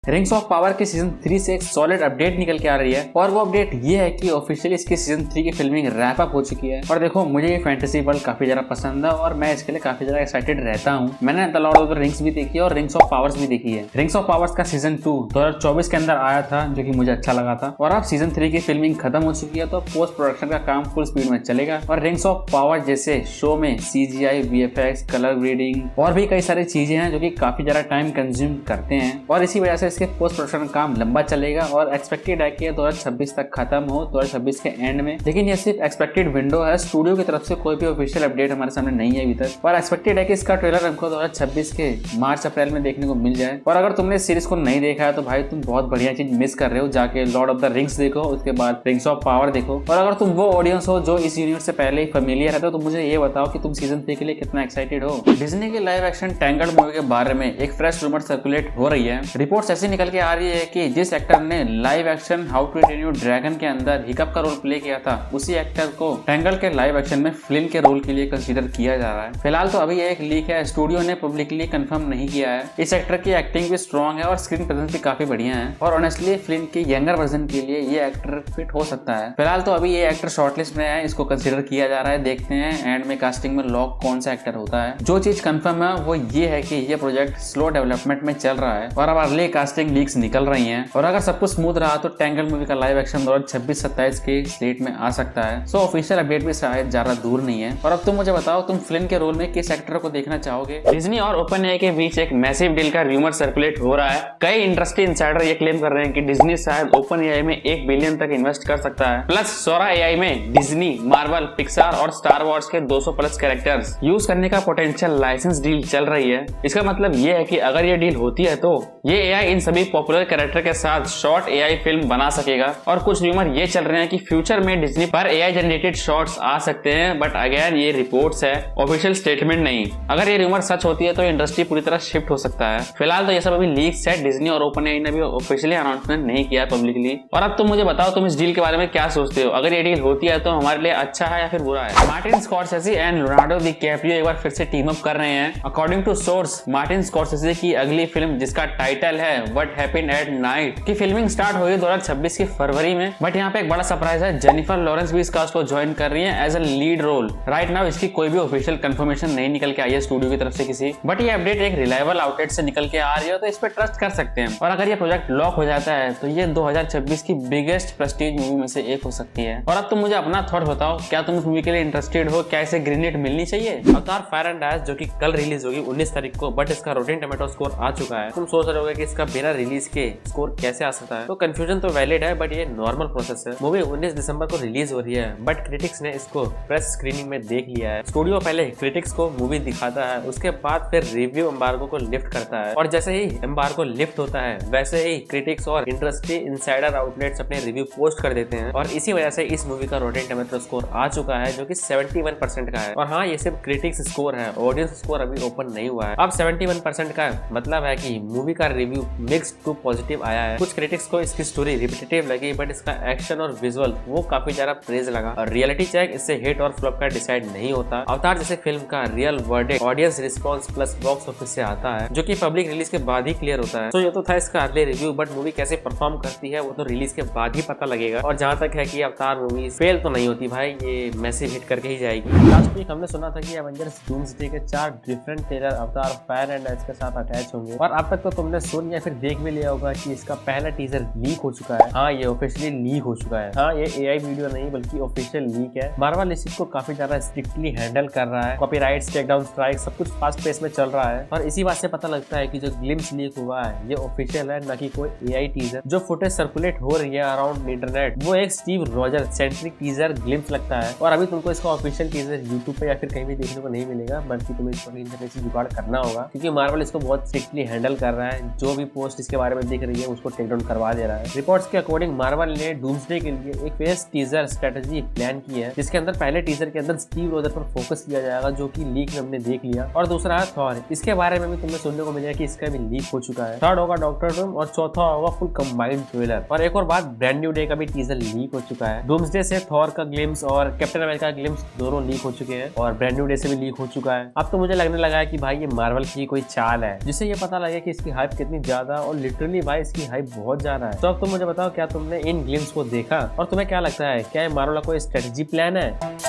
Rings of power के season 3 से एक सॉलिड अपडेट निकल के आ रही है और वो अपडेट ये है कि ऑफिशियली इसकी सीजन 3 की फिल्मिंग रैप अप हो चुकी है। और देखो, मुझे ये फैंटेसी वर्ल्ड काफी ज्यादा पसंद है और मैं इसके लिए काफी ज्यादा एक्साइटेड रहता हूँ। मैंने the Lord of the rings भी देखी है और रिंग्स ऑफ पावर्स भी देखी है। रिंग्स ऑफ पावर्स का सीजन 2 2024 के अंदर आया था, जो कि मुझे अच्छा लगा था। और अब सीजन 3 की फिल्मिंग खत्म हो चुकी है, तो पोस्ट प्रोडक्शन का काम फुल स्पीड में चलेगा। और रिंग्स ऑफ पावर जैसे शो में CGI, VFX, कलर ग्रेडिंग और भी कई सारी चीजें हैं जो कि काफी ज्यादा टाइम कंज्यूम करते हैं और इसी वजह से इसके पोस्ट प्रोडक्शन काम लंबा चलेगा। और एक्सपेक्टेड है कि 2026 तक खत्म हो, 2026 के एंड में। लेकिन ये सिर्फ एक्सपेक्टेड विंडो है, स्टूडियो की तरफ से कोई भी ऑफिशियल अपडेट हमारे सामने नहीं है अभी तक। और एक्सपेक्टेड है कि इसका ट्रेलर हमको 2026 के मार्च अप्रैल में देखने को मिल जाए। और अगर तुमने सीरीज को नहीं देखा है तो भाई तुम बहुत बढ़िया चीज मिस कर रहे हो। जाके लॉर्ड ऑफ द रिंग्स देखो, उसके बाद रिंग्स ऑफ पावर देखो। और अगर तुम वो ऑडियंस हो जो इस यूनिवर्स से पहले ही फेमिलियर है, तो मुझे ये बताओ कि तुम सीजन 3 के लिए कितना एक्साइटेड हो। डिज्नी के लाइव एक्शन टैंगल्ड मूवी के बारे में एक फ्रेश रूमर सर्कुलेट हो रही है। रिपोर्ट्स ऐसी निकल के आ रही है कि जिस एक्टर ने live action how to train your dragon के अंदर हिकअप का रोल प्ले किया था, उसी एक्टर को टैंगल के लाइव एक्शन में फ्लिन के रोल के लिए कंसीडर किया जा रहा है। फिलहाल तो अभी एक लीक है, स्टूडियो ने पब्लिकली कंफर्म नहीं किया है। इस एक्टर की एक्टिंग भी स्ट्रॉन्ग है और स्क्रीन प्रेजेंस भी काफी बढ़िया है। और ऑनेस्टली फ्लिन की यंगर वर्जन के लिए ये एक्टर फिट हो सकता है। फिलहाल तो अभी ये एक्टर शॉर्टलिस्ट में है, इसको कंसीडर किया जा रहा है। देखते हैं एंड में कास्टिंग में लॉक कौन सा एक्टर होता है। जो चीज कंफर्म है वो ये है कि ये प्रोजेक्ट स्लो डेवलपमेंट में चल रहा है और अब अगले कास्टिंग लीक्स निकल रही हैं। और अगर सब कुछ स्मूथ रहा तो टैंगल मूवी का लाइव एक्शन 2026-27 के स्लेट में आ सकता है। सो ऑफिशियल अपडेट भी शायद ज्यादा दूर नहीं है। और अब तुम मुझे बताओ, तुम फ्लिन के रोल में किस एक्टर को देखना चाहोगे। डिज्नी और ओपनएआई के बीच एक मैसिव डील का रूमर सर्कुलेट हो रहा है। कई इंडस्ट्री इंसाइडर ये क्लेम कर रहे हैं कि डिज्नी शायद ओपनएआई में 1 बिलियन तक इन्वेस्ट कर सकता है। प्लस सोरा एआई में डिज्नी, मार्वल, पिक्सार और स्टार वॉर्स के 200 प्लस कैरेक्टर्स यूज करने का पोटेंशियल लाइसेंस डील चल रही है। इसका मतलब ये है कि अगर ये डील होती है तो ये एआई इन सभी पॉपुलर कैरेक्टर के साथ शॉर्ट एआई फिल्म बना सकेगा। और कुछ रूमर ये चल रहे हैं कि फ्यूचर में डिज्नी पर एआई जनरेटेड शॉट्स आ सकते हैं, बट अगेन ये रिपोर्ट्स है, ऑफिशियल स्टेटमेंट नहीं। अगर ये रूमर सच होती है तो इंडस्ट्री पूरी तरह शिफ्ट हो सकता है। फिलहाल तो ये सब अभी लीक्स है, डिज्नी और ओपनएआई ने भी ऑफिशियली अनाउंसमेंट नहीं किया पब्लिकली। और अब तुम मुझे बताओ, तुम इस डील के बारे में क्या सोचते हो। अगर ये डील होती है तो हमारे लिए अच्छा है या फिर बुरा है। Martin Scorsese and Leonardo DiCaprio एक बार फिर से टीम अप कर रहे हैं। According to source, Martin Scorsese की अगली फिल्म जिसका टाइटल है व्हाट हैपेंड एट नाइट की फिल्मिंग स्टार्ट हुई 2026 की फरवरी में। बट यहाँ पे एक बड़ा सरप्राइज है, जेनिफर लॉरेंस भी इस कास्ट को ज्वाइन कर रही है as a lead role. Right now इसकी कोई भी ऑफिशियल कंफर्मेशन नहीं निकल के आई है स्टूडियो की तरफ से किसी, बट ये अपडेट एक रिलायबल आउटलेट से निकल के आ रही है, तो इस पर ट्रस्ट कर सकते हैं। और अगर ये प्रोजेक्ट लॉक हो जाता है तो ये 2026 की बिगेस्ट प्रेस्टीज मूवी में से एक हो सकती है। और अब तुम मुझे अपना थॉट बताओ, क्या तुम इस मूवी के लिए इंटरेस्टेड हो? क्या इसे ग्रीन लाइट मिलनी चाहिए? अवतार फायर एंड आइस जो कि कल रिलीज होगी 19 तारीख को, बट इसका रॉटेन टोमेटो स्कोर आ चुका है। तुम सोच रहे होगे कि इसका बिना रिलीज के स्कोर कैसे आ सकता है, तो कंफ्यूजन तो वैलिड है, बट ये नॉर्मल प्रोसेस है। मूवी 19 दिसंबर को रिलीज हो रही है, बट क्रिटिक्स ने इसको प्रेस स्क्रीनिंग में देख लिया है। स्टूडियो पहले क्रिटिक्स को मूवी दिखाता है, उसके बाद फिर रिव्यू एम्बार्गो को लिफ्ट करता है। और जैसे ही एम्बार्गो लिफ्ट होता है वैसे ही क्रिटिक्स और इंडस्ट्री इंसाइडर आउटलेट्स अपने रिव्यू पोस्ट कर देते हैं। और इसी वजह से इस मूवी का रॉटेन टोमेटो स्कोर आ चुका है जो कि 71% का है। और हाँ, ये सिर्फ क्रिटिक्स स्कोर है, ऑडियंस स्कोर अभी ओपन नहीं हुआ है। अब 71% का मतलब है कि मूवी का रिव्यू मिक्स्ड टू पॉजिटिव आया है। कुछ क्रिटिक्स को इसकी स्टोरी रिपीटेटिव लगी, बट इसका एक्शन और विजुअल वो काफी ज्यादा प्रेज लगा। और रियलिटी चेक इससे हिट और फ्लॉप का डिसाइड नहीं होता। अवतार जैसे फिल्म का real verdict audience response plus box office से आता है, जो कि पब्लिक रिलीज के बाद ही क्लियर होता है। तो ये तो था इसका अर्ली रिव्यू, बट मूवी कैसे परफॉर्म करती है वो तो रिलीज के बाद ही पता लगेगा। और जहाँ तक है कि अवतार मूवी फेल तो नहीं होती भाई, ये मैसिव हिट करके ही जाएगी। लास्ट वीक हमने सुना था कि एवेंजर्स डूम्सडे के 4 डिफरेंट ट्रेलर अवतार फायर एंड आइस के साथ अटैच होंगे। और अब तक तो तुमने सुन या फिर देख भी लिया होगा कि इसका पहला टीजर लीक हो चुका है। हाँ, ये ऑफिशियली लीक हो चुका है। हाँ, ये एआई वीडियो नहीं बल्कि ऑफिशियल लीक है। मार्वल इस चीज को काफी ज्यादा स्ट्रिक्टली हैंडल कर रहा है। कॉपीराइट्स, टेकडाउन स्ट्राइक सब कुछ फास्ट पेस में चल रहा है। और इसी बात से पता लगता है कि जो ग्लिम्स लीक हुआ है ये ऑफिशियल है, न कि कोई एआई टीजर। जो फुटेज सर्कुलेट हो रही है अराउंड इंटरनेट वो एक Steve Roger centric teaser glimpse लगता है। और अभी तुमको इसका ऑफिशियल टीजर यूट्यूब पे या फिर कहीं भी देखने को नहीं मिलेगा, बल्कि तुम्हें इसको इंटरनेट से जुगाड़ करना होगा, क्योंकि मार्वल इसको बहुत स्ट्रिक्टली हैंडल कर रहा है। जो भी पोस्ट इसके बारे में दिख रही है उसको टेक डाउन करवा दे रहा है। रिपोर्ट्स के अकॉर्डिंग मार्वल ने डूम्सडे के लिए एक फेस टीजर स्ट्रेटजी प्लान की है, जिसके अंदर पहले टीजर के अंदर स्टीव रॉजर पर फोकस किया जाएगा, जो कि लीक में हमने देख लिया। और दूसरा है थॉर, इसके बारे में भी तुम्हें सुनने को मिलेगा कि इसका भी लीक हो चुका है। थर्ड होगा डॉक्टर डूम और चौथा होगा फुल कंबाइंड ट्रेलर। और एक और बात, ब्रांड न्यू डे का भी टीजर लीक हो चुका है। डूम्सडे से थॉर का ग्लिम्स और कैप्टन अमेरिका का ग्लिम्स दोनों लीक हो चुके हैं और ब्रांड न्यू डे से भी लीक हो चुका है। अब तो मुझे लगने लगा है कि भाई ये मार्वल की कोई चाल है, जिससे ये पता लगे कि इसकी हाइप कितनी ज्यादा था और लिटरली भाई इसकी हाइप बहुत ज्यादा है। तो अब तुम मुझे बताओ क्या तुमने इन ग्लिम्स को देखा और तुम्हें क्या लगता है क्या ये मार्वल का कोई स्ट्रेटजी प्लान है?